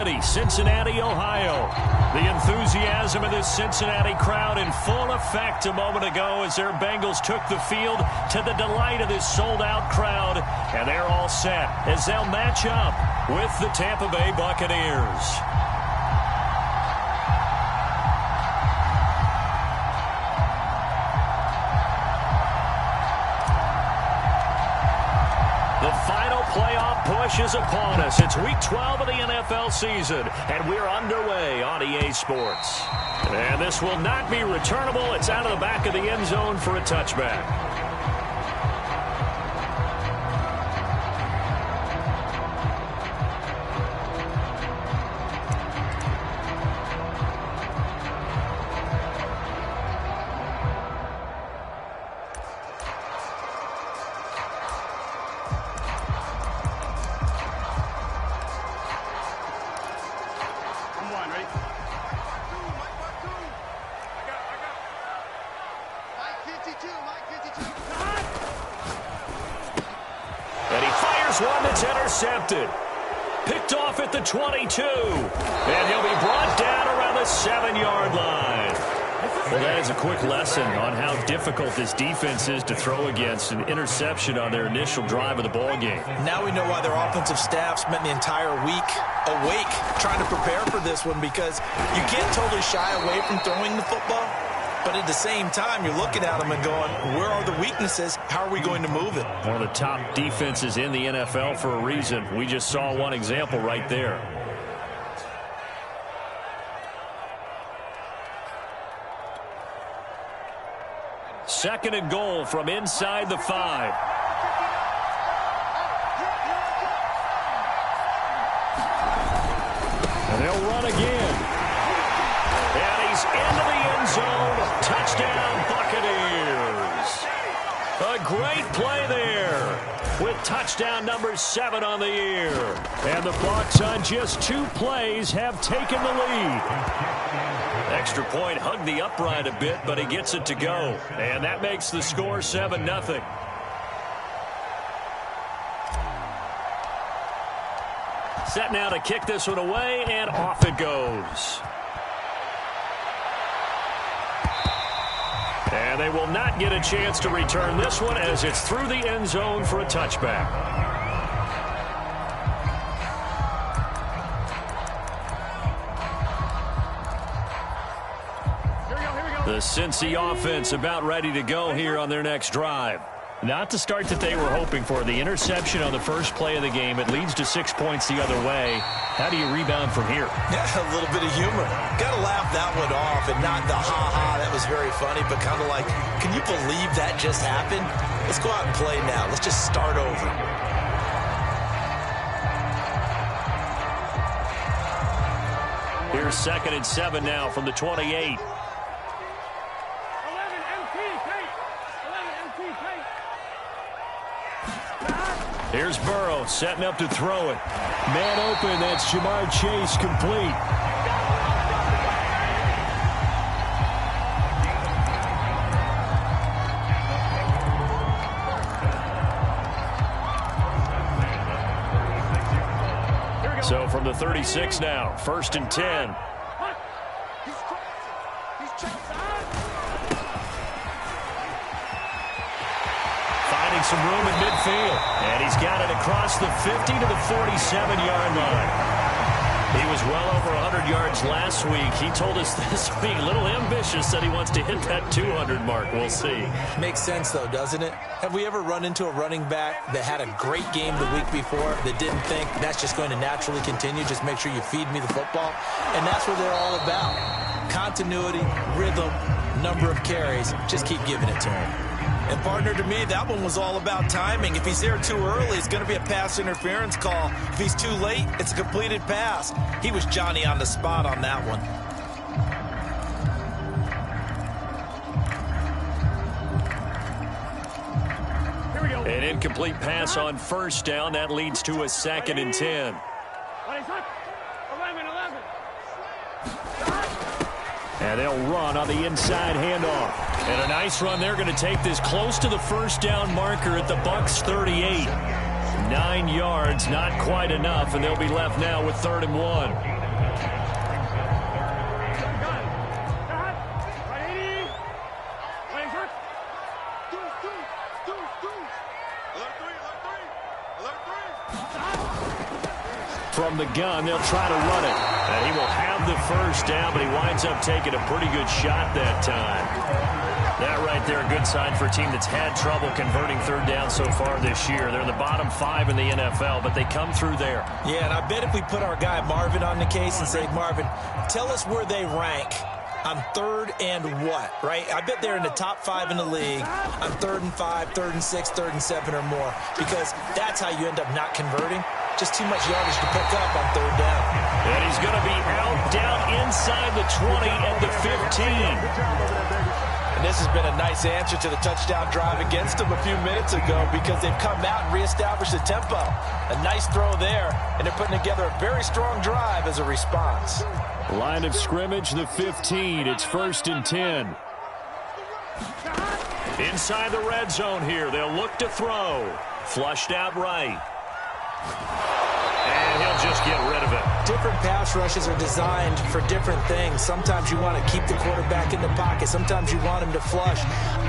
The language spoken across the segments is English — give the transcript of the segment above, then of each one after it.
Cincinnati, Ohio. The enthusiasm of this Cincinnati crowd in full effect a moment ago as their Bengals took the field to the delight of this sold-out crowd. And they're all set as they'll match up with the Tampa Bay Buccaneers. Playoff push is upon us. It's week 12 of the NFL season, and we're underway on EA Sports. And this will not be returnable. It's out of the back of the end zone for a touchback. One that's intercepted. Picked off at the 22. And he'll be brought down around the 7-yard line. Well, that is a quick lesson on how difficult this defense is to throw against an interception on their initial drive of the ballgame. Now we know why their offensive staff spent the entire week awake trying to prepare for this one, because you can't totally shy away from throwing the football. But at the same time, you're looking at them and going, where are the weaknesses? How are we going to move it? One of the top defenses in the NFL for a reason. We just saw one example right there. Second and goal from inside the 5. And they'll run again. And he's into the end zone. Touchdown, Buccaneers. A great play there with touchdown number 7 on the year. And the Bucs on just 2 plays have taken the lead. Extra point hugged the upright a bit, but he gets it to go. And that makes the score 7-0. Set now to kick this one away, and off it goes. And they will not get a chance to return this one as it's through the end zone for a touchback. The Cincy offense about ready to go here on their next drive. Not the start that they were hoping for. The interception on the first play of the game. It leads to 6 points the other way. How do you rebound from here? Yeah, a little bit of humor. Got to laugh that one off, and not the ha-ha, that was very funny, but kind of like, can you believe that just happened? Let's go out and play now. Let's just start over. Here's 2nd and 7 now from the 28. Here's Burrow setting up to throw it. Man open, that's Jamar Chase complete. So from the 36 now, 1st and 10. Some room in midfield, and he's got it across the 50 to the 47-yard line. He was well over 100 yards last week. He told us this week, a little ambitious, that he wants to hit that 200 mark. We'll see. Makes sense, though, doesn't it? Have we ever run into a running back that had a great game the week before that didn't think that's just going to naturally continue? Just make sure you feed me the football. And that's what they're all about. Continuity, rhythm, number of carries. Just keep giving it to him. And, partner, to me, that one was all about timing. If he's there too early, it's going to be a pass interference call. If he's too late, it's a completed pass. He was Johnny on the spot on that one. Here we go. An incomplete pass on 1st down. That leads to a 2nd and 10. 11. And they'll run on the inside handoff. And a nice run. They're going to take this close to the 1st down marker at the Bucs 38. 9 yards, not quite enough, and they'll be left now with 3rd and 1. From the gun, they'll try to run it. And he will have the first down, but he winds up taking a pretty good shot that time. That right there, a good sign for a team that's had trouble converting 3rd down so far this year. They're in the bottom 5 in the NFL, but they come through there. Yeah, and I bet if we put our guy Marvin on the case and say, Marvin, tell us where they rank on 3rd and what, right? I bet they're in the top 5 in the league on 3rd and 5, 3rd and 6, 3rd and 7 or more, because that's how you end up not converting. Just too much yardage to pick up on 3rd down. And he's going to be out down inside the 20 at the 15. And this has been a nice answer to the touchdown drive against them a few minutes ago because they've come out and reestablished the tempo. A nice throw there, and they're putting together a very strong drive as a response. Line of scrimmage, the 15. It's 1st and 10. Inside the red zone here. They'll look to throw. Flushed out right. And he'll just get rid of it. Different pass rushes are designed for different things. Sometimes you want to keep the quarterback in the pocket. Sometimes you want him to flush.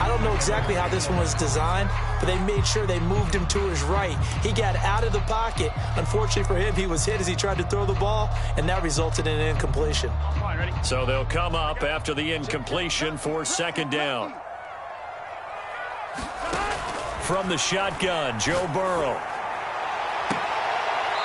I don't know exactly how this one was designed, but they made sure they moved him to his right. He got out of the pocket. Unfortunately for him, he was hit as he tried to throw the ball, and that resulted in an incompletion. So they'll come up after the incompletion for 2nd down. From the shotgun, Joe Burrow.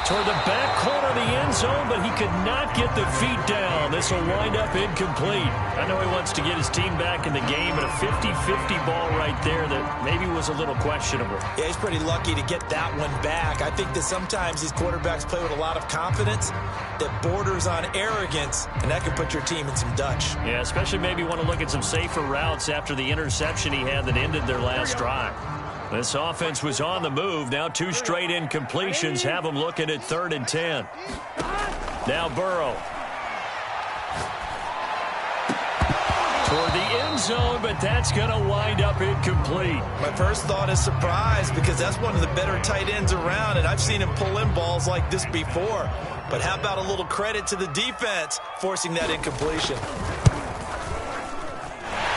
Toward the back corner of the end zone, but he could not get the feet down. This will wind up incomplete. I know he wants to get his team back in the game, but a 50-50 ball right there that maybe was a little questionable. Yeah, he's pretty lucky to get that one back. I think that sometimes these quarterbacks play with a lot of confidence that borders on arrogance, and that can put your team in some Dutch. Yeah, especially maybe want to look at some safer routes after the interception he had that ended their last drive. This offense was on the move. Now 2 straight incompletions have them looking at 3rd and 10. Now Burrow. Toward the end zone, but that's going to wind up incomplete. My first thought is surprise because that's one of the better tight ends around, and I've seen him pull in balls like this before. But how about a little credit to the defense forcing that incompletion?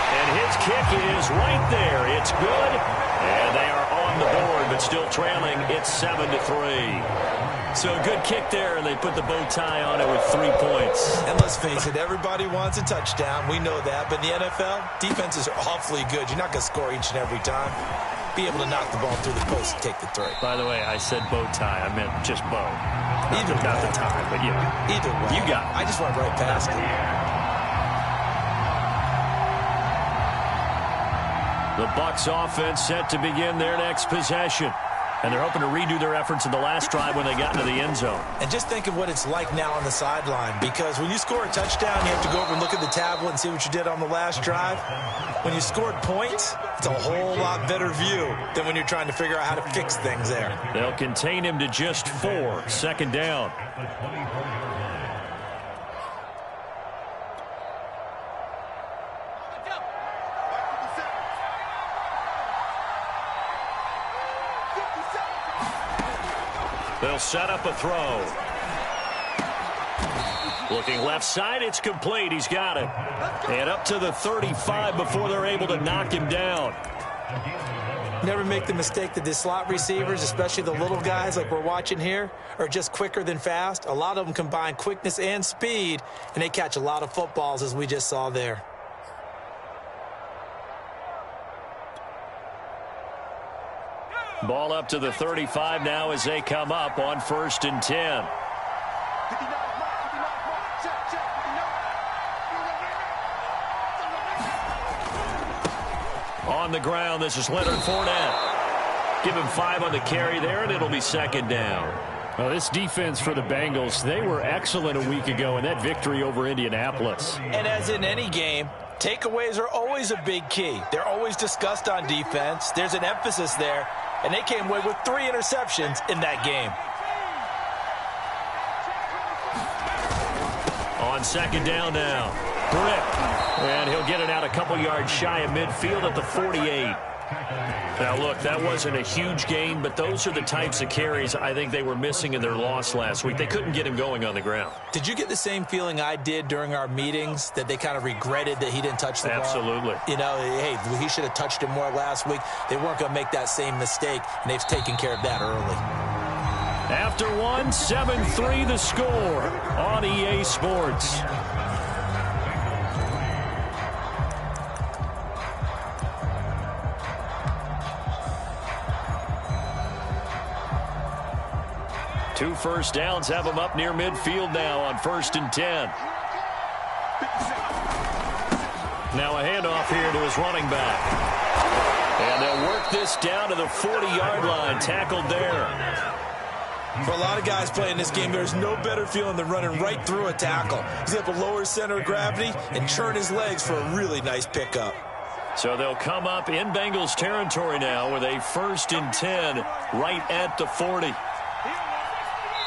And his kick is right there. It's good. And they are on the board, but still trailing. It's 7-3. So a good kick there, and they put the bow tie on it with 3 points. And let's face it, everybody wants a touchdown. We know that. But in the NFL, defenses are awfully good. You're not going to score each and every time. Be able to knock the ball through the post and take the 3. By the way, I said bow tie. I meant just bow. Either not way. the tie, but yeah. Either way. You got it. I just went right past it. The Bucs offense set to begin their next possession. And they're hoping to redo their efforts in the last drive when they got into the end zone. And just think of what it's like now on the sideline, because when you score a touchdown, you have to go over and look at the tablet and see what you did on the last drive. When you scored points, it's a whole lot better view than when you're trying to figure out how to fix things there. They'll contain him to just 4. 2nd down. They'll set up a throw. Looking left side, it's complete. He's got it. And up to the 35 before they're able to knock him down. Never make the mistake that the slot receivers, especially the little guys like we're watching here, are just quicker than fast. A lot of them combine quickness and speed, and they catch a lot of footballs, as we just saw there. Ball up to the 35 now as they come up on 1st and 10. On the ground, this is Leonard Fournette. Give him 5 on the carry there, and it'll be 2nd down. Well, this defense for the Bengals, they were excellent a week ago in that victory over Indianapolis. And as in any game, takeaways are always a big key. They're always discussed on defense. There's an emphasis there, and they came away with 3 interceptions in that game. On 2nd down now, Brick. And he'll get it out a couple yards shy of midfield at the 48. Now, look, that wasn't a huge gain, but those are the types of carries I think they were missing in their loss last week. They couldn't get him going on the ground. Did you get the same feeling I did during our meetings, that they kind of regretted that he didn't touch the ball? Absolutely. You know, hey, he should have touched it more last week. They weren't going to make that same mistake, and they've taken care of that early. After one, 7-3 the score on EA Sports. Two first downs have him up near midfield now on 1st and 10. Now a handoff here to his running back. And they'll work this down to the 40-yard line, tackled there. For a lot of guys playing this game, there's no better feeling than running right through a tackle. He's able to lower his center of gravity and churn his legs for a really nice pickup. So they'll come up in Bengals territory now with a 1st and 10 right at the 40.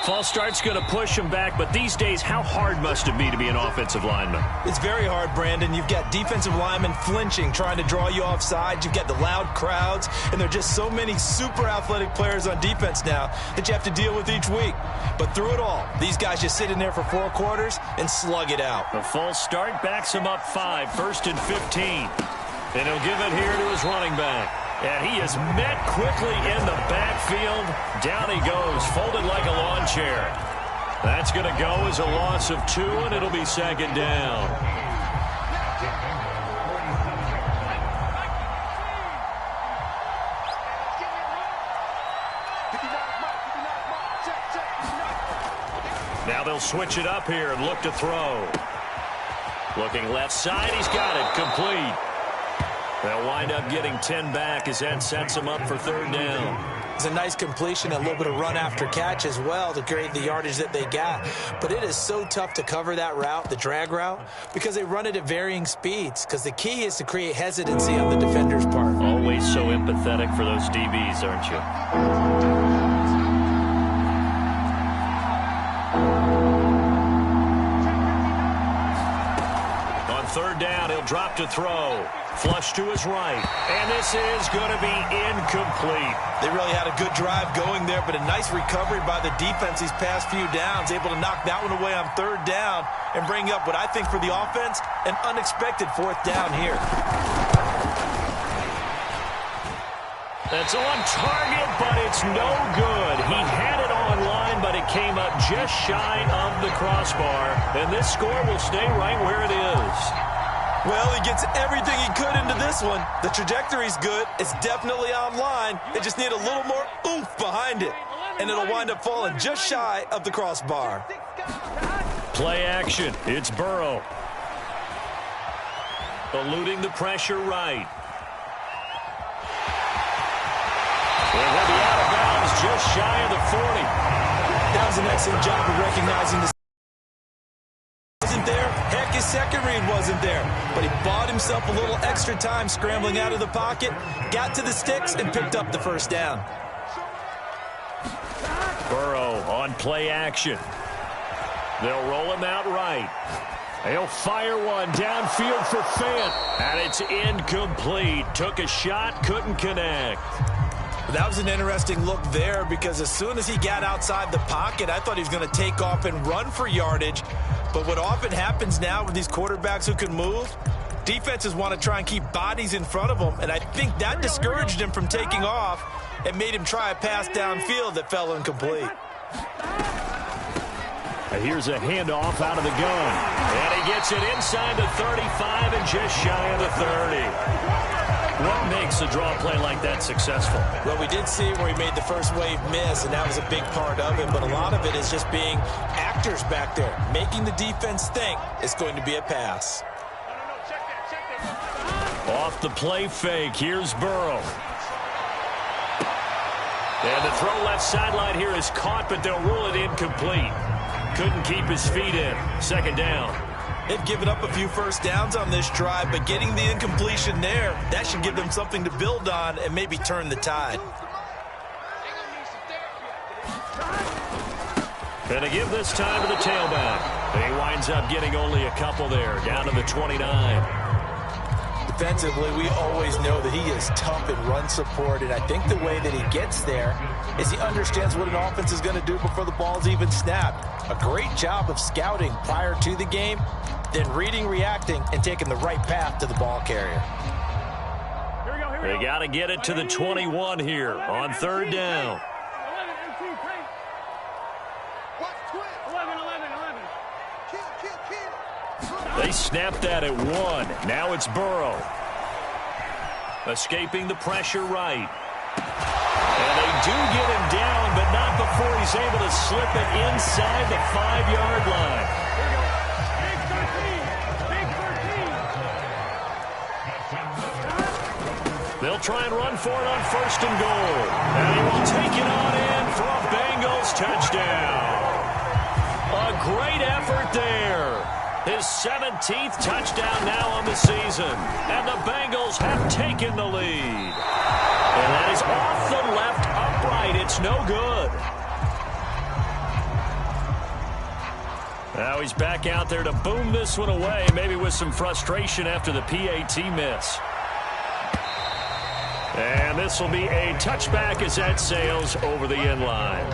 False start's going to push him back, but these days, how hard must it be to be an offensive lineman? It's very hard, Brandon. You've got defensive linemen flinching, trying to draw you off sides. You've got the loud crowds, and there are just so many super athletic players on defense now that you have to deal with each week. But through it all, these guys just sit in there for 4 quarters and slug it out. The false start backs him up 5, 1st and 15. And he'll give it here to his running back. And he is met quickly in the backfield. Down he goes, folded like a lawn chair. That's going to go as a loss of 2, and it'll be 2nd down. Now they'll switch it up here and look to throw. Looking left side, he's got it, complete. They'll wind up getting 10 back as that sets them up for 3rd down. It's a nice completion, a little bit of run after catch as well to create the yardage that they got. But it is so tough to cover that route, the drag route, because they run it at varying speeds. Because the key is to create hesitancy on the defender's part. Always so empathetic for those DBs, aren't you? On 3rd down, he'll drop to throw. Flush to his right. And this is going to be incomplete. They really had a good drive going there, but a nice recovery by the defense these past few downs. Able to knock that one away on 3rd down and bring up what I think for the offense, an unexpected 4th down here. That's on target, but it's no good. He had it on line, but it came up just shy of the crossbar. And this score will stay right where it is. Well, he gets everything he could into this one. The trajectory's good. It's definitely online. They just need a little more oomph behind it. And it'll wind up falling just shy of the crossbar. Play action. It's Burrow. Eluding the pressure right. And he'll be out of bounds just shy of the 40. That was an excellent job of recognizing the wasn't there. Heck, his second read wasn't there. But he bought himself a little extra time scrambling out of the pocket, got to the sticks, and picked up the 1st down. Burrow on play action. They'll roll him out right. He'll fire one downfield for Fant. And it's incomplete. Took a shot, couldn't connect. That was an interesting look there because as soon as he got outside the pocket, I thought he was going to take off and run for yardage. But what often happens now with these quarterbacks who can move, defenses want to try and keep bodies in front of them, and I think that discouraged him from taking off and made him try a pass downfield that fell incomplete. Here's a handoff out of the gun. And he gets it inside the 35 and just shy of the 30. What makes a draw play like that successful? Well, we did see where he made the first wave miss, and that was a big part of it. But a lot of it is just being actors back there, making the defense think it's going to be a pass. Off the play fake, here's Burrow. And the throw left sideline here is caught, but they'll rule it incomplete. Couldn't keep his feet in. 2nd down. They've given up a few first downs on this drive, but getting the incompletion there, that should give them something to build on and maybe turn the tide. And to give this time to the tailback. He winds up getting only a couple there, down to the 29. defensively, we always know that he is tough in run support, and I think the way that he gets there is he understands what an offense is going to do before the ball's even snapped. A great job of scouting prior to the game, then reading, reacting, and taking the right path to the ball carrier. They got to get it to the 21 here on 3rd down. They snapped that at 1. Now it's Burrow. Escaping the pressure right. And they do get him down, but not before he's able to slip it inside the 5-yard line. They'll try and run for it on 1st and goal. And he will take it on in for a Bengals touchdown. A great effort there. His 17th touchdown now on the season. And the Bengals have taken the lead. And that is off the left upright. It's no good. Now he's back out there to boom this one away, maybe with some frustration after the PAT miss. And this will be a touchback as that sails over the end line.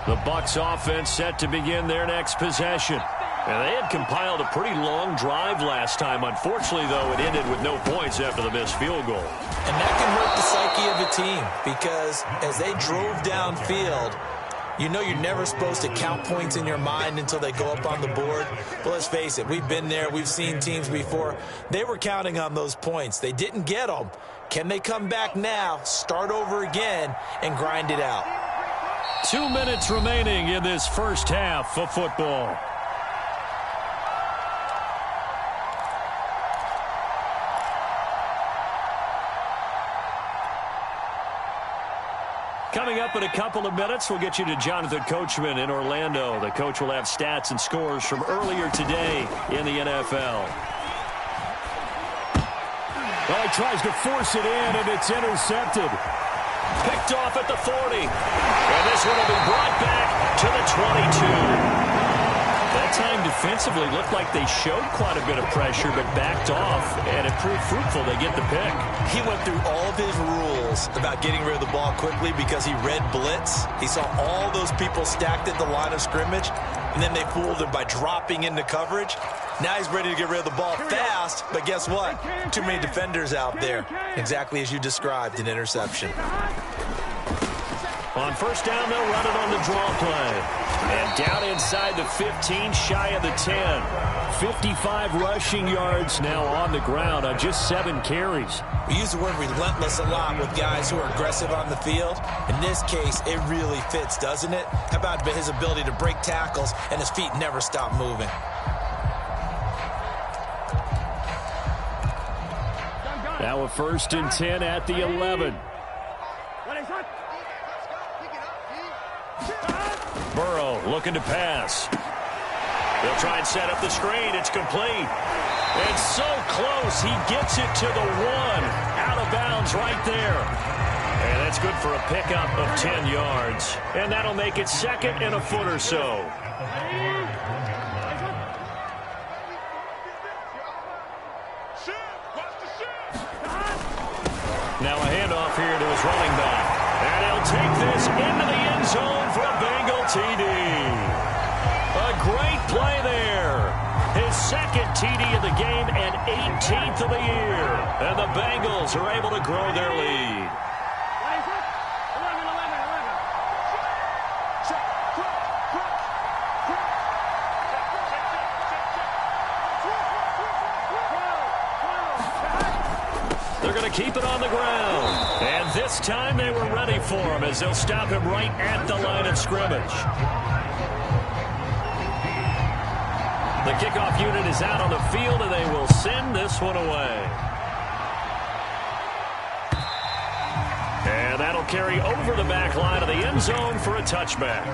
The Bucs offense set to begin their next possession. And they had compiled a pretty long drive last time. Unfortunately, though, it ended with no points after the missed field goal. And that can hurt the psyche of a team because as they drove downfield, you know you're never supposed to count points in your mind until they go up on the board. But let's face it, we've been there. We've seen teams before. They were counting on those points. They didn't get them. Can they come back now, start over again, and grind it out? 2 minutes remaining in this first half of football. Coming up in a couple of minutes, we'll get you to Jonathan Coachman in Orlando. The coach will have stats and scores from earlier today in the NFL. Well, he tries to force it in, and it's intercepted. Picked off at the 40. And this one will be brought back to the 22. That time defensively looked like they showed quite a bit of pressure but backed off, and it proved fruitful. They get the pick. He went through all of his rules about getting rid of the ball quickly because he read blitz. He saw all those people stacked at the line of scrimmage, and then they fooled him by dropping into coverage. Now he's ready to get rid of the ball fast, but guess what? Too many defenders out there. Exactly as you described, an interception. On 1st down, they'll run it on the draw play. And down inside the 15, shy of the 10. 55 rushing yards now on the ground on just 7 carries. We use the word relentless a lot with guys who are aggressive on the field. In this case, it really fits, doesn't it? How about his ability to break tackles and his feet never stop moving? Now a 1st and 10 at the 11. Burrow looking to pass. They'll try and set up the screen. It's complete. And so close. He gets it to the 1. Out of bounds right there. And that's good for a pickup of 10 yards. And that'll make it 2nd and a foot or so. Now a handoff here to his running back. And he'll take this into the end zone for a Bengal TD. A great play there. His 2nd TD of the game and 18th of the year. And the Bengals are able to grow their lead. They're going to keep it on the ground. And this time they were ready for him as they'll stop him right at the line of scrimmage. The kickoff unit is out on the field, and they will send this one away. And that'll carry over the back line of the end zone for a touchback.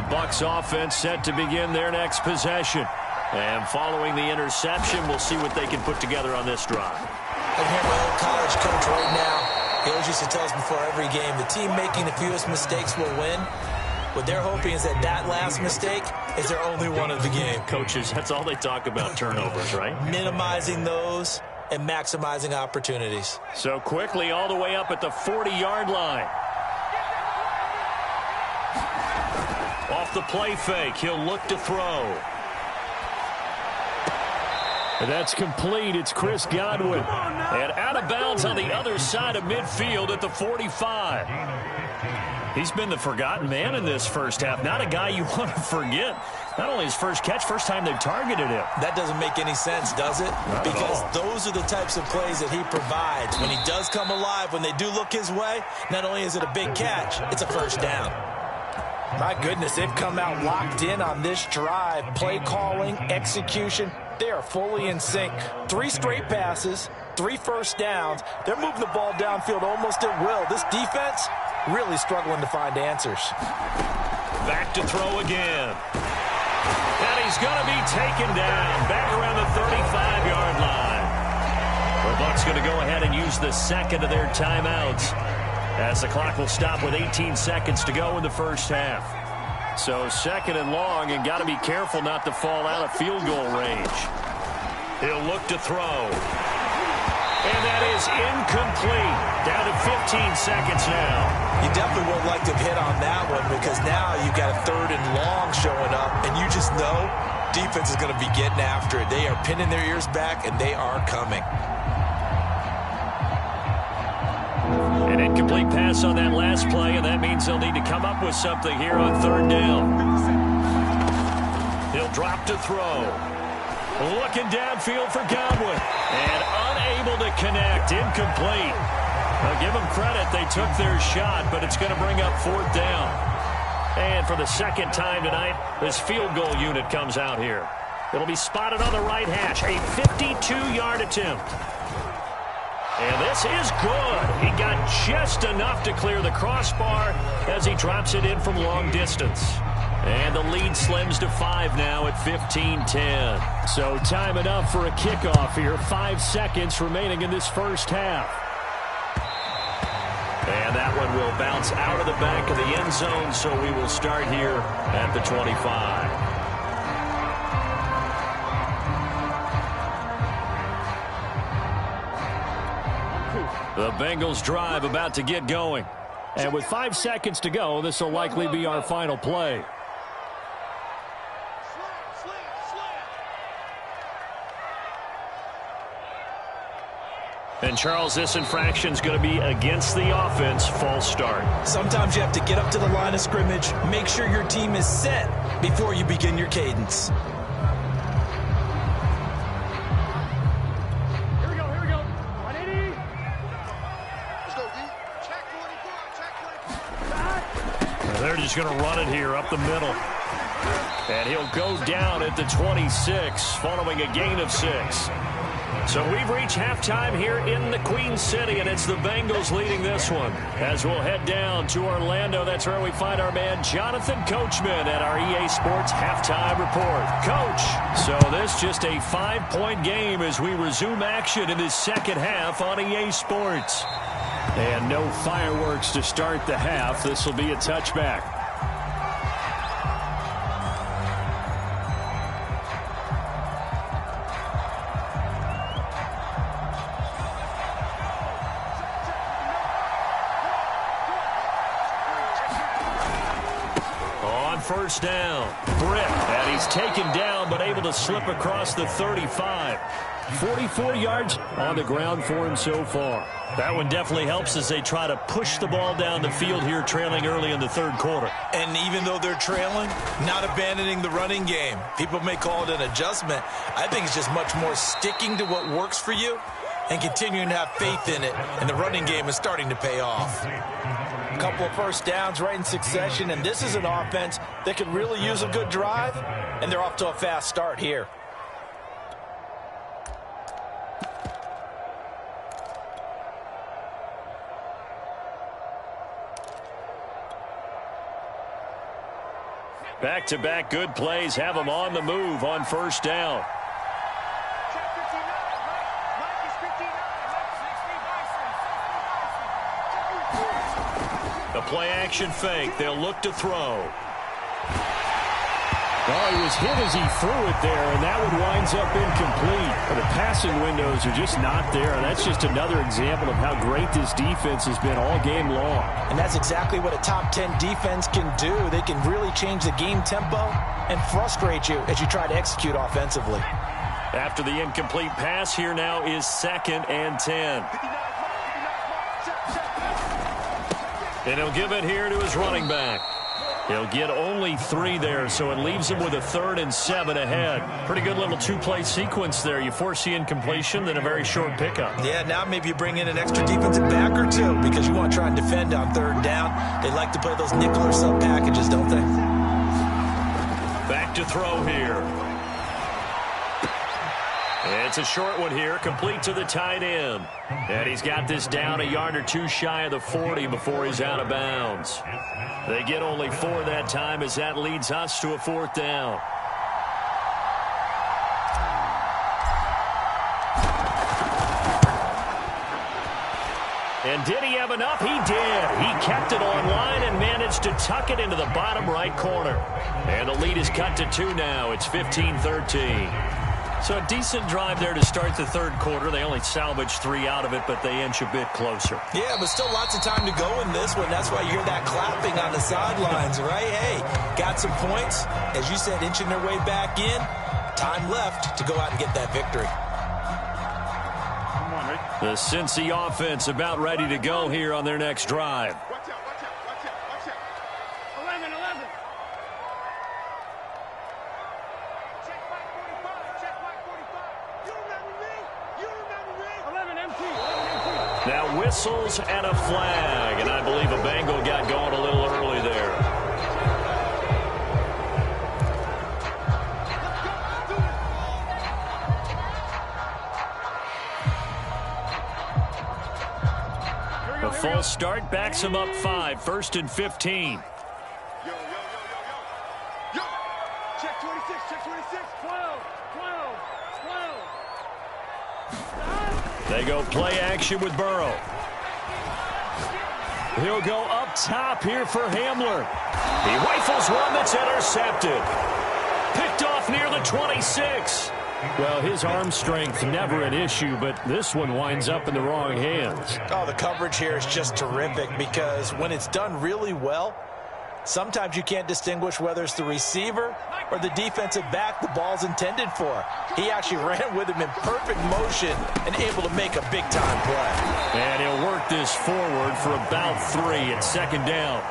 Bucs offense set to begin their next possession. And following the interception, we'll see what they can put together on this drive. I can hear my old college coach right now. He always used to tell us before every game, the team making the fewest mistakes will win. What they're hoping is that that last mistake is their only one of the game. Coaches, that's all they talk about, turnovers, right? Minimizing those and maximizing opportunities. So quickly all the way up at the 40-yard line. Off the play fake, he'll look to throw. And that's complete. It's Chris Godwin. And out of bounds on the other side of midfield at the 45. He's been the forgotten man in this first half. Not a guy you want to forget. Not only his first catch, first time they've targeted him. That doesn't make any sense, does it? Because those are the types of plays that he provides. When he does come alive, when they do look his way, not only is it a big catch, it's a first down. My goodness, they've come out locked in on this drive. Play calling, execution, they are fully in sync. 3 straight passes, 3 first downs. They're moving the ball downfield almost at will. This defense really struggling to find answers. Back to throw again. And he's going to be taken down back around the 35-yard line. The Bucs going to go ahead and use the second of their timeouts, as the clock will stop with 18 seconds to go in the first half. So second and long, and got to be careful not to fall out of field goal range. He'll look to throw. And that is incomplete. Down to 15 seconds now. You definitely won't like to hit on that one, because now you've got a 3rd and long showing up, and you just know defense is going to be getting after it. They are pinning their ears back, and they are coming. An incomplete pass on that last play, and that means they'll need to come up with something here on 3rd down. He'll drop to throw. Looking downfield for Godwin. And unable to connect. Incomplete. Now give them credit. They took their shot, but it's going to bring up 4th down. And for the second time tonight, this field goal unit comes out here. It'll be spotted on the right hash. A 52-yard attempt. And this is good. He got just enough to clear the crossbar as he drops it in from long distance. And the lead slims to 5 now at 15-10. So time enough for a kickoff here. 5 seconds remaining in this first half. And that one will bounce out of the back of the end zone, so we will start here at the 25. The Bengals drive about to get going. And with 5 seconds to go, this will likely be our final play. And Charles, this infraction's going to be against the offense. False start. Sometimes you have to get up to the line of scrimmage, make sure your team is set before you begin your cadence. They're just going to run it here up the middle. And he'll go down at the 26 following a gain of 6. So we've reached halftime here in the Queen City, and it's the Bengals leading this one. As we'll head down to Orlando, that's where we find our man Jonathan Coachman at our EA Sports Halftime Report. Coach, so this just a 5-point game as we resume action in this second half on EA Sports. And no fireworks to start the half. This will be a touchback. On first down, Britt, and he's taken down but able to slip across the 35. 44 yards on the ground for him so far. That one definitely helps as they try to push the ball down the field here, trailing early in the 3rd quarter. And even though they're trailing, not abandoning the running game. People may call it an adjustment. I think it's just much more sticking to what works for you and continuing to have faith in it. And the running game is starting to pay off. A couple of first downs right in succession, and this is an offense that could really use a good drive, and they're off to a fast start here. Back-to-back good plays have them on the move on first down. The play-action fake. They'll look to throw. Oh, he was hit as he threw it there, and that one winds up incomplete. The passing windows are just not there. That's just another example of how great this defense has been all game long. And that's exactly what a top 10 defense can do. They can really change the game tempo and frustrate you as you try to execute offensively. After the incomplete pass, here now is 2nd and 10. And he'll give it here to his running back. He'll get only 3 there, so it leaves him with a 3rd and 7 ahead. Pretty good little 2-play sequence there. You force the incompletion, then a very short pickup. Yeah, now maybe you bring in an extra defensive back or 2 because you want to try and defend on 3rd down. They like to play those nickel or sub packages, don't they? Back to throw here. It's a short one here, complete to the tight end. And he's got this down a yard or 2 shy of the 40 before he's out of bounds. They get only 4 that time as that leads us to a 4th down. And did he have enough? He did. He kept it online and managed to tuck it into the bottom right corner. And the lead is cut to 2 now. It's 15-13. So a decent drive there to start the 3rd quarter. They only salvaged 3 out of it, but they inch a bit closer. Yeah, but still lots of time to go in this one. That's why you hear that clapping on the sidelines, right? Hey, got some points. As you said, inching their way back in. Time left to go out and get that victory. The Cincy offense about ready to go here on their next drive. Watch out. 11. Check 545. You remember me? 11 empty. Now whistles and a flag, and I believe a Bengal got going a little early there. A false start backs him up 5, 1st and 15. Yo. Check 26. 12. They go play action with Burrow. He'll go up top here for Hamler. He rifles one that's intercepted. Picked off near the 26. Well, his arm strength never an issue, but this one winds up in the wrong hands. Oh, the coverage here is just terrific because when it's done really well, sometimes you can't distinguish whether it's the receiver or the defensive back the ball's intended for. He actually ran with him in perfect motion and able to make a big-time play. And he'll work this forward for about 3 at 2nd down.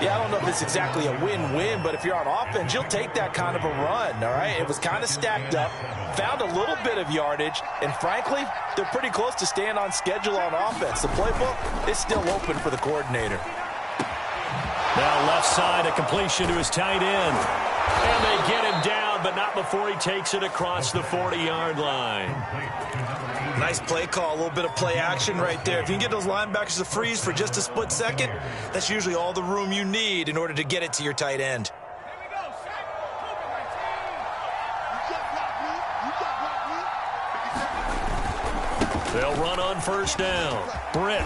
Yeah, I don't know if it's exactly a win-win, but if you're on offense, you'll take that kind of a run, all right? It was kind of stacked up, found a little bit of yardage, and frankly, they're pretty close to staying on schedule on offense. The playbook is still open for the coordinator. Now left side, a completion to his tight end. And they get him down, but not before he takes it across the 40-yard line. Nice play call, a little bit of play action right there. If you can get those linebackers to freeze for just a split second, that's usually all the room you need in order to get it to your tight end. They'll run on first down. Britt.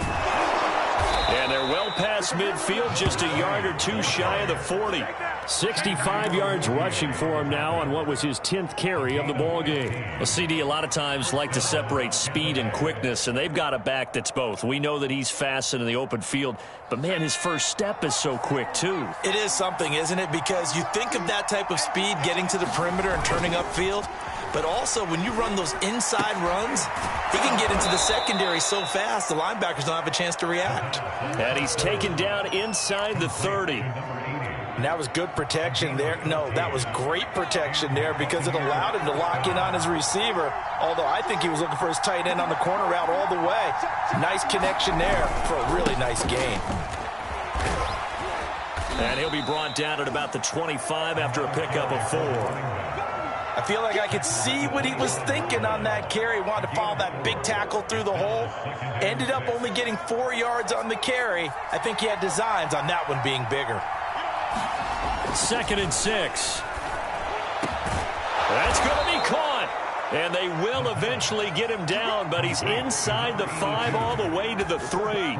And they're well past midfield, just a yard or 2 shy of the 40. 65 yards rushing for him now on what was his 10th carry of the ball game. Well, CD, a lot of times like to separate speed and quickness, and they've got a back that's both. We know that he's fast in the open field, but, man, his first step is so quick, too. It is something, isn't it? Because you think of that type of speed getting to the perimeter and turning upfield, but also when you run those inside runs, he can get into the secondary so fast the linebackers don't have a chance to react. And he's taken down inside the 30. And that was good protection there. No, that was great protection there because it allowed him to lock in on his receiver, although I think he was looking for his tight end on the corner route all the way. Nice connection there for a really nice gain. And he'll be brought down at about the 25 after a pickup of 4. I feel like I could see what he was thinking on that carry. Wanted to follow that big tackle through the hole. Ended up only getting 4 yards on the carry. I think he had designs on that one being bigger. 2nd and 6. That's going to be caught. And they will eventually get him down, but he's inside the 5 all the way to the 3.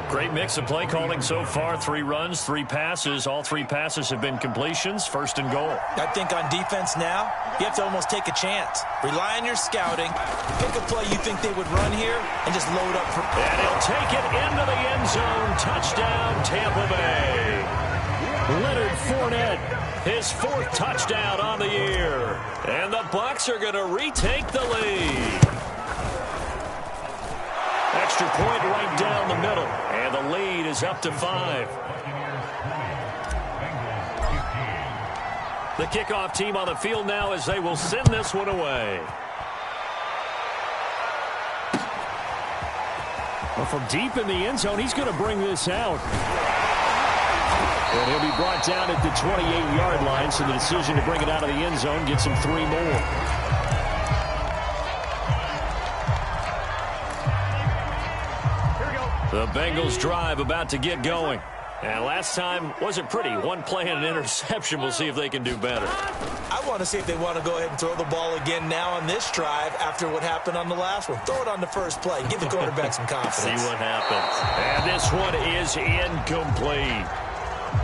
Great mix of play calling so far. 3 runs, 3 passes. All 3 passes have been completions. 1st and goal. I think on defense now, you have to almost take a chance. Rely on your scouting. Pick a play you think they would run here and just load up. And he'll take it into the end zone. Touchdown, Tampa Bay. Leonard Fournette, his 4th touchdown on the year. And the Bucs are going to retake the lead. Extra point right down the middle. And the lead is up to 5. The kickoff team on the field now as they will send this one away. Well, from deep in the end zone, he's going to bring this out. And he'll be brought down at the 28-yard line, so the decision to bring it out of the end zone gets him 3 more. The Bengals drive about to get going. And last time wasn't pretty. 1 play and an interception. We'll see if they can do better. I want to see if they want to go ahead and throw the ball again now on this drive after what happened on the last one. Throw it on the first play. Give the quarterback some confidence. See what happens. And this one is incomplete.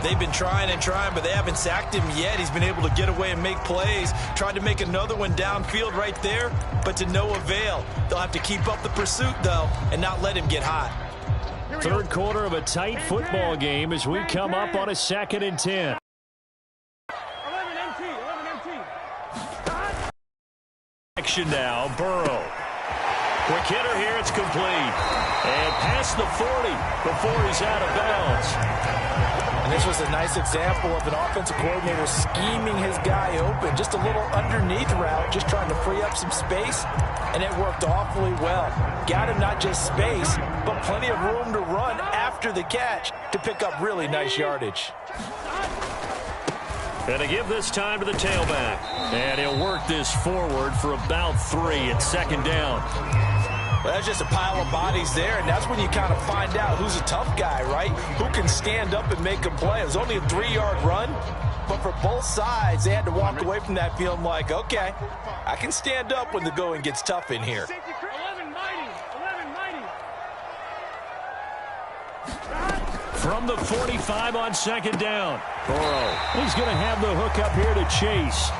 They've been trying and trying, but they haven't sacked him yet. He's been able to get away and make plays. Tried to make another one downfield right there, but to no avail. They'll have to keep up the pursuit, though, and not let him get hot. 3rd quarter of a tight football game as we come up on a 2nd and 10. 11 empty. Action now, Burrow. Quick hitter here, it's complete. And past the 40 before he's out of bounds. And this was a nice example of an offensive coordinator scheming his guy open. Just a little underneath route, just trying to free up some space, and it worked awfully well. Got him not just space, but plenty of room to run after the catch to pick up really nice yardage. And to give this time to the tailback. And he'll work this forward for about 3 at 2nd down. Well, that's just a pile of bodies there, and that's when you kind of find out who's a tough guy, right? Who can stand up and make a play. It was only a 3-yard run, but for both sides, they had to walk away from that feeling like, okay, I can stand up when the going gets tough in here. 11 mighty. From the 45 on 2nd down. Burrow. He's going to have the hook up here to Chase.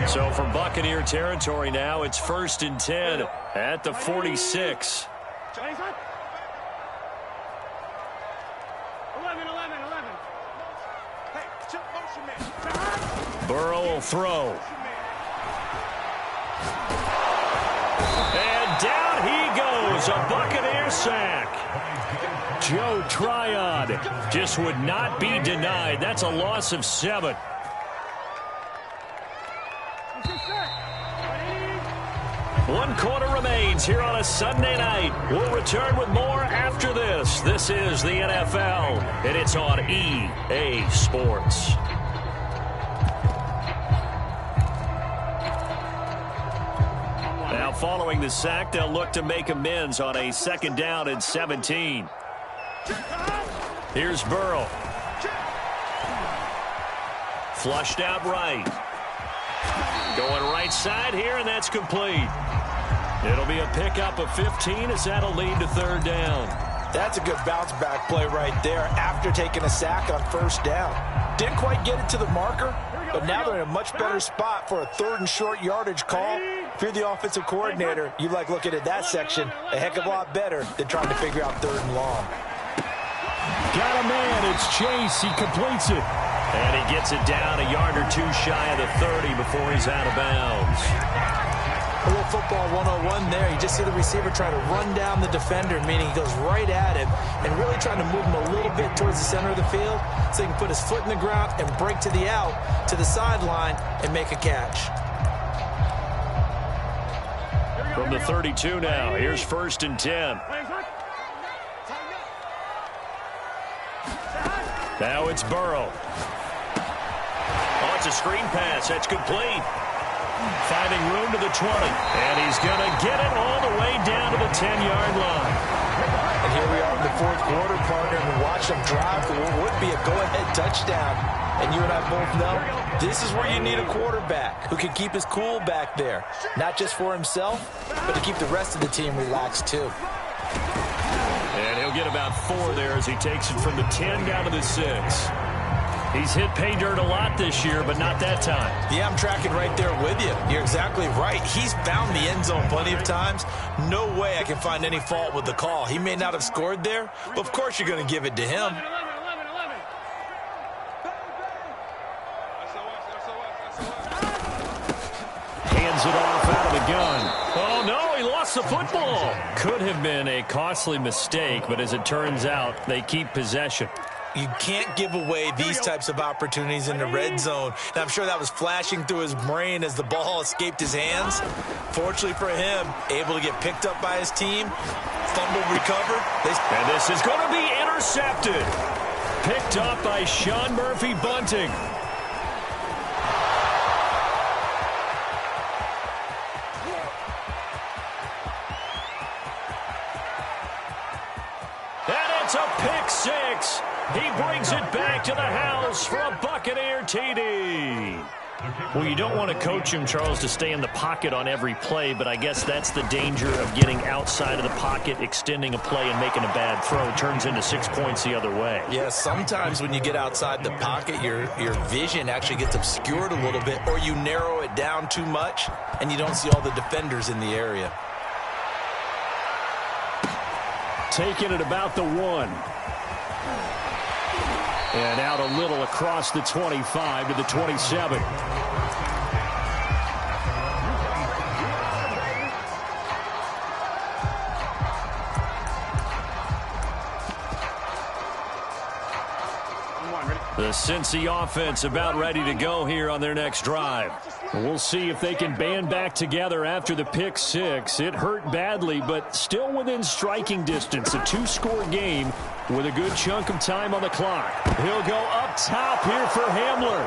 So from Buccaneer territory now, it's 1st and 10 at the 46. 11. Hey, motion man. Burrow will throw. And down he goes, a Buccaneer sack. Joe Tryon just would not be denied. That's a loss of 7. One quarter remains here on a Sunday night. We'll return with more after this. This is the NFL, and it's on EA Sports. Now, following the sack, they'll look to make amends on a 2nd down and 17. Here's Burrow. Flushed out right. Going right side here, and that's complete. It'll be a pickup of 15 as that'll lead to 3rd down. That's a good bounce-back play right there after taking a sack on 1st down. Didn't quite get it to the marker, but now they're in a much better spot for a 3rd and short yardage call. If you're the offensive coordinator, you like looking at that section a heck of a lot better than trying to figure out 3rd and long. Got a man. It's Chase. He completes it. And he gets it down a yard or 2 shy of the 30 before he's out of bounds. A little football 101 there. You just see the receiver try to run down the defender, meaning he goes right at him and really trying to move him a little bit towards the center of the field so he can put his foot in the ground and break to the out, to the sideline, and make a catch. From the 32 now, here's 1st and 10. Now it's Burrow. Oh, it's a screen pass. That's complete. Finding room to the 20. And he's going to get it all the way down to the 10-yard line. And here we are in the fourth quarter, partner, and watch them drive for what would be a go-ahead touchdown. And you and I both know this is where you need a quarterback who can keep his cool back there. Not just for himself, but to keep the rest of the team relaxed too. And he'll get about 4 there as he takes it from the 10 down to the 6. He's hit pay dirt a lot this year, but not that time. Yeah, I'm tracking right there with you. You're exactly right. He's found the end zone plenty of times. No way I can find any fault with the call. He may not have scored there, but of course you're going to give it to him. 11. Hands it off out of the gun. Oh, no, he lost the football. Could have been a costly mistake, but as it turns out, they keep possession. You can't give away these types of opportunities in the red zone. Now, I'm sure that was flashing through his brain as the ball escaped his hands. Fortunately for him, able to get picked up by his team, fumble recovered. And this is going to be intercepted. Picked up by Sean Murphy-Bunting. And it's a pick six. He brings it back to the house for a Buccaneer TD. Well, you don't want to coach him, Charles, to stay in the pocket on every play, but I guess that's the danger of getting outside of the pocket, extending a play, and making a bad throw. It turns into 6 points the other way. Yeah, sometimes when you get outside the pocket, your vision actually gets obscured a little bit, or you narrow it down too much, and you don't see all the defenders in the area. Taking it about the 1. And out a little across the 25 to the 27. The Cincy offense about ready to go here on their next drive. We'll see if they can band back together after the pick six. It hurt badly, but still within striking distance. A 2-score game with a good chunk of time on the clock. He'll go up top here for Hamler.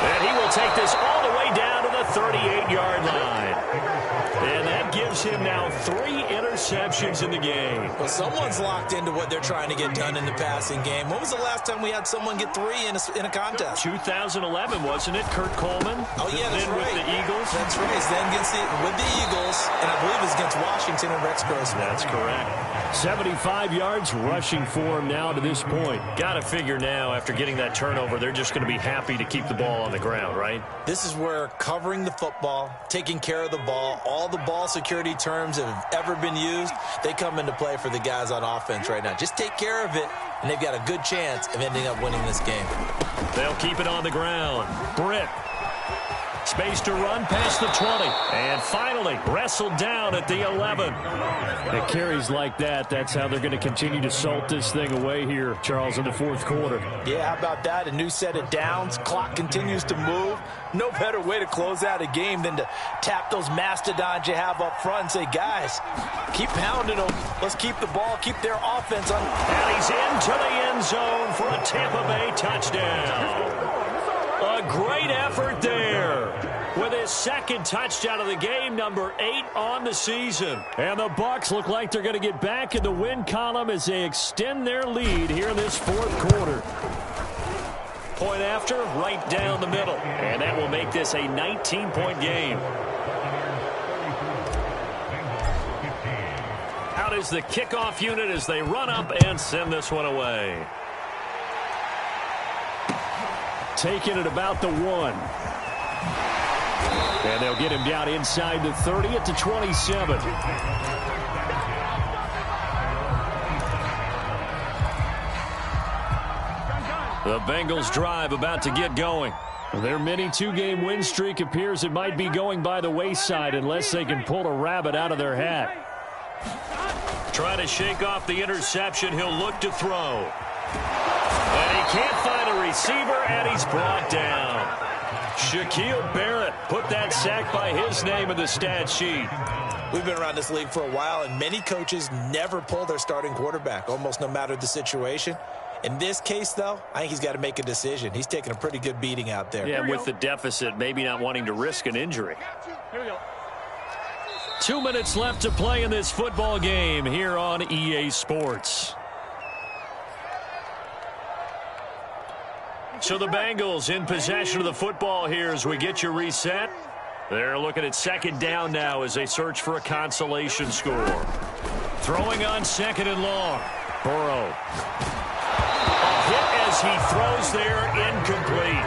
And he will take this all the way down to the 38-yard line. And that gives him now 3 interceptions in the game. Well, someone's locked into what they're trying to get done in the passing game. When was the last time we had someone get 3 in a contest? 2011, wasn't it? Kurt Coleman? Oh, yeah, that's then right. with the Eagles? That's right. Then with the Eagles, and I believe it's against Washington and Rex Grossman. That's correct. 75 yards rushing for him now to this point. Got to figure now, after getting that turnover, they're just going to be happy to keep the ball on the ground, right? This is where covering the football, taking care of the ball, all the ball security terms that have ever been used, they come into play for the guys on offense right now. Just take care of it, and they've got a good chance of ending up winning this game. They'll keep it on the ground. Britt. Space to run past the 20. And finally, wrestled down at the 11. It carries like that. That's how they're going to continue to salt this thing away here, Charles, in the fourth quarter. Yeah, how about that? A new set of downs. Clock continues to move. No better way to close out a game than to tap those mastodons you have up front and say, guys, keep pounding them. Let's keep the ball, keep their offense on. And he's into the end zone for a Tampa Bay touchdown. A great effort there with his second touchdown of the game, number 8 on the season. And the Bucs look like they're going to get back in the win column as they extend their lead here in this fourth quarter. Point after, right down the middle. And that will make this a 19-point game. Out is the kickoff unit as they run up and send this one away. Taking it about the 1. And they'll get him down inside the 30 at the 27. The Bengals drive about to get going. Their mini 2-game win streak appears it might be going by the wayside unless they can pull a rabbit out of their hat. Trying to shake off the interception. He'll look to throw. And he can't find a receiver, and he's brought down. Shaquille Barrett put that sack by his name in the stat sheet. We've been around this league for a while, and many coaches never pull their starting quarterback, almost no matter the situation. In this case, though, I think he's got to make a decision. He's taking a pretty good beating out there. Yeah, with the deficit, maybe not wanting to risk an injury. Here we go. 2 minutes left to play in this football game here on EA Sports. So the Bengals in possession of the football here as we get you reset. They're looking at second down now as they search for a consolation score. Throwing on second and long. Burrow. A hit as he throws there, incomplete.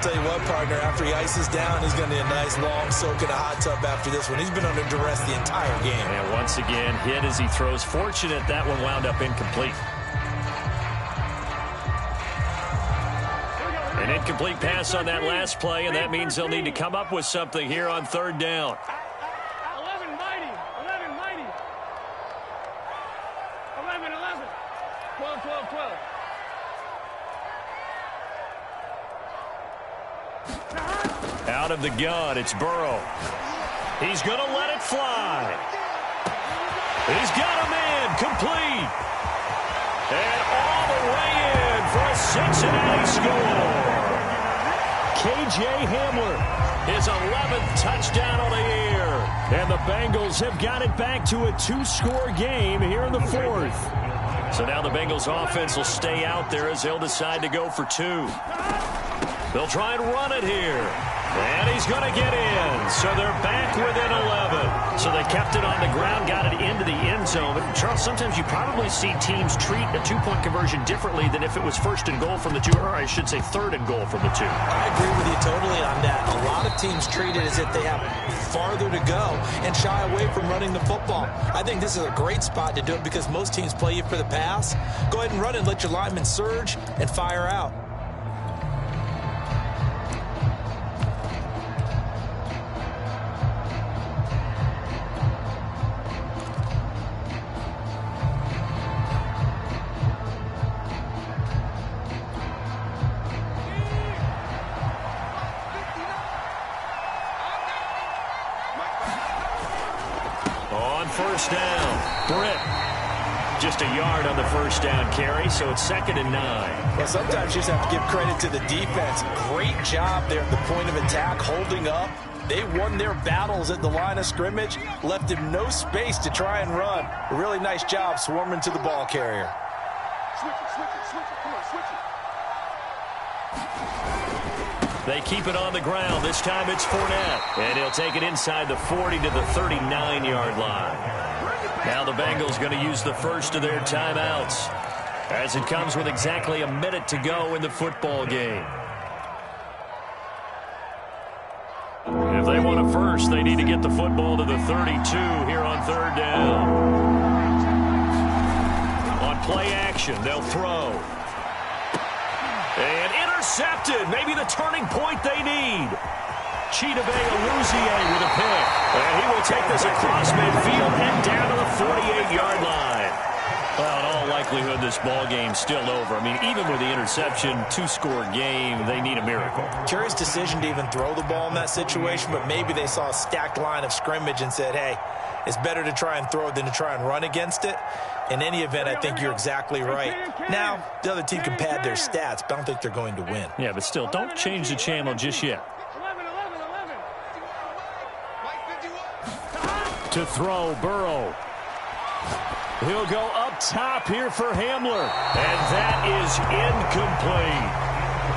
Tell you what, partner, after he ices down, he's going to need a nice long soak in a hot tub after this one. He's been under duress the entire game. And once again, hit as he throws. Fortunate that one wound up incomplete. An incomplete pass on that last play, and that means they'll need to come up with something here on third down. 11 mighty. 11 mighty. 11, 11. 12, 12, 12. Out of the gun, it's Burrow. He's going to let it fly. He's got a man, complete. And all the way in for a Cincinnati score. K.J. Hamler, his 11th touchdown on the year. And the Bengals have got it back to a 2-score game here in the fourth. So now the Bengals offense will stay out there as they'll decide to go for 2. They'll try and run it here. And he's going to get in. So they're back within 11. So they kept it on the ground, got it into the end zone. But, Charles, sometimes you probably see teams treat a 2-point conversion differently than if it was first and goal from the 2, or I should say third and goal from the 2. I agree with you totally on that. A lot of teams treat it as if they have farther to go and shy away from running the football. I think this is a great spot to do it because most teams play you for the pass. Go ahead and run it, let your linemen surge, and fire out. First down. Britt. Just a yard on the first down carry, so it's 2nd and 9. Well, sometimes you just have to give credit to the defense. Great job there at the point of attack, holding up. They won their battles at the line of scrimmage, left him no space to try and run. A really nice job swarming to the ball carrier. Switch it, switch it, switch it. Come on, switch it. They keep it on the ground. This time it's Fournette. And he'll take it inside the 40 to the 39-yard line. Now the Bengals going to use the first of their timeouts as it comes with exactly a minute to go in the football game. If they want a first, they need to get the football to the 32 here on third down. On play action, they'll throw. And intercepted. Maybe the turning point they need. Chidobe Awuzie with a pick. And he will take this across midfield and down to the 48-yard line. Well, in all likelihood, this ball game's still over. I mean, even with the interception, 2-score game, they need a miracle. Curious decision to even throw the ball in that situation, but maybe they saw a stacked line of scrimmage and said, hey, it's better to try and throw than to try and run against it. In any event, I think you're exactly right. Now, the other team can pad their stats, but I don't think they're going to win. Yeah, but still, don't change the channel just yet. 11, 11, 11. To throw, Burrow. He'll go up top here for Hamler. And that is incomplete.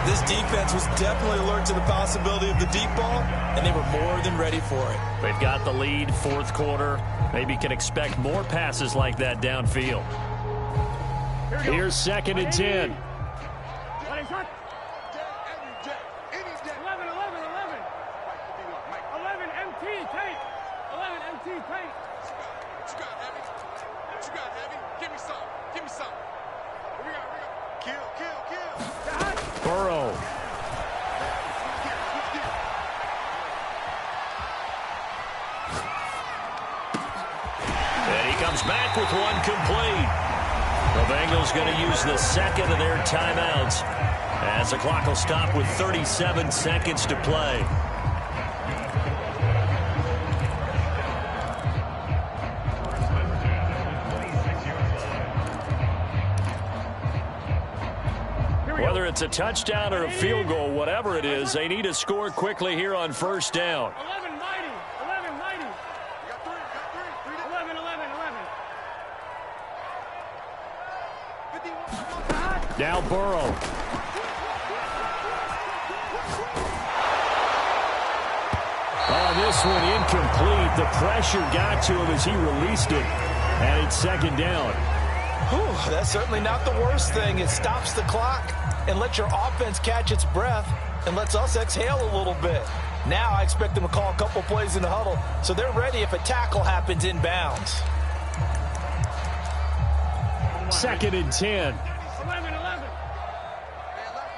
This defense was definitely alert to the possibility of the deep ball, and they were more than ready for it. They've got the lead, fourth quarter. Maybe can expect more passes like that downfield. Here's 2nd and 10. 11, 11, 11. 11 MT, tape. 11 MT, tape. What you got, Heavy? What you got, Heavy? Give me some. Give me some. We got. Kill. Burrow. And he comes back with one complete. The Bengals going to use the second of their timeouts as the clock will stop with 37 seconds to play. Whether it's a touchdown or a field goal, whatever it is, they need to score quickly here on first down. 11 mighty. 11 mighty. You got three. 11, 11, 11. 51. Now Burrow. Oh, this one incomplete. The pressure got to him as he released it. And it's second down. Whew, that's certainly not the worst thing. It stops the clock and lets your offense catch its breath and lets us exhale a little bit. Now I expect them to call a couple plays in the huddle so they're ready if a tackle happens inbounds. Second and 10. 11, 11. Man left.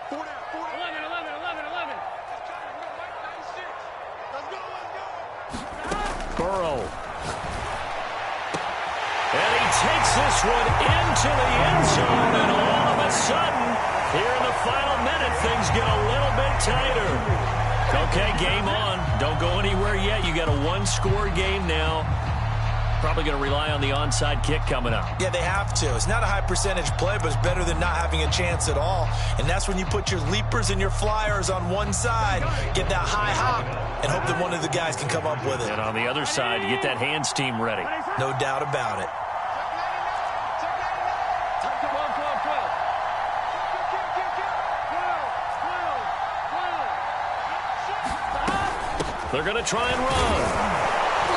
4 down. 11, 11, 11, 11. Let's go. Burrow. And he takes this one into the end zone, and all of a sudden, here in the final minute, things get a little bit tighter. Okay, game on. Don't go anywhere yet. You got a one-score game now. Probably going to rely on the onside kick coming up. Yeah, they have to. It's not a high percentage play, but it's better than not having a chance at all. And that's when you put your leapers and your flyers on one side, get that high hop, and hope that one of the guys can come up with it. And on the other side, you get that hands team ready. No doubt about it. 12, 12, 12. 12. They're going to try and run.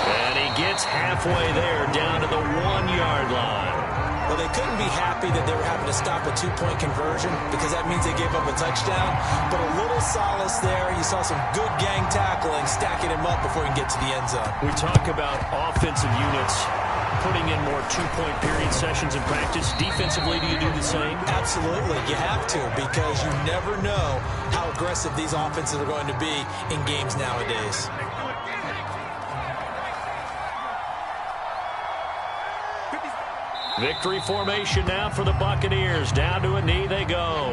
And he gets halfway there, down to the 1-yard line. Well, they couldn't be happy that they were having to stop a two-point conversion because that means they gave up a touchdown. But a little solace there. You saw some good gang tackling, stacking him up before he can get to the end zone. We talk about offensive units putting in more two-point period sessions in practice. Defensively, do you do the same? Absolutely. You have to because you never know how aggressive these offenses are going to be in games nowadays. Victory formation now for the Buccaneers. Down to a knee they go.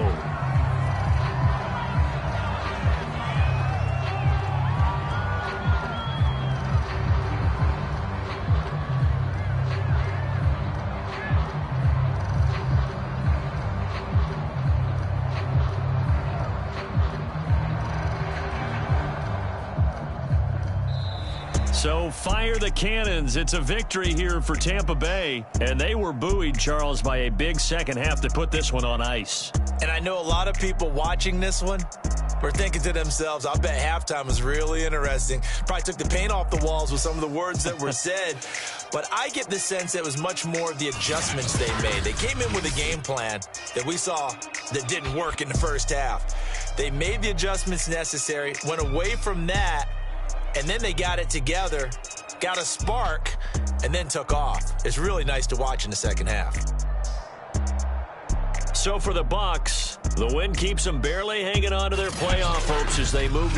So fire the cannons. It's a victory here for Tampa Bay. And they were buoyed, Charles, by a big second half that put this one on ice. And I know a lot of people watching this one were thinking to themselves, I bet halftime was really interesting. Probably took the paint off the walls with some of the words that were said. But I get the sense that it was much more of the adjustments they made. They came in with a game plan that we saw that didn't work in the first half. They made the adjustments necessary, went away from that, and then they got it together, got a spark, and then took off. It's really nice to watch in the second half. So for the Bucs, the win keeps them barely hanging on to their playoff hopes as they move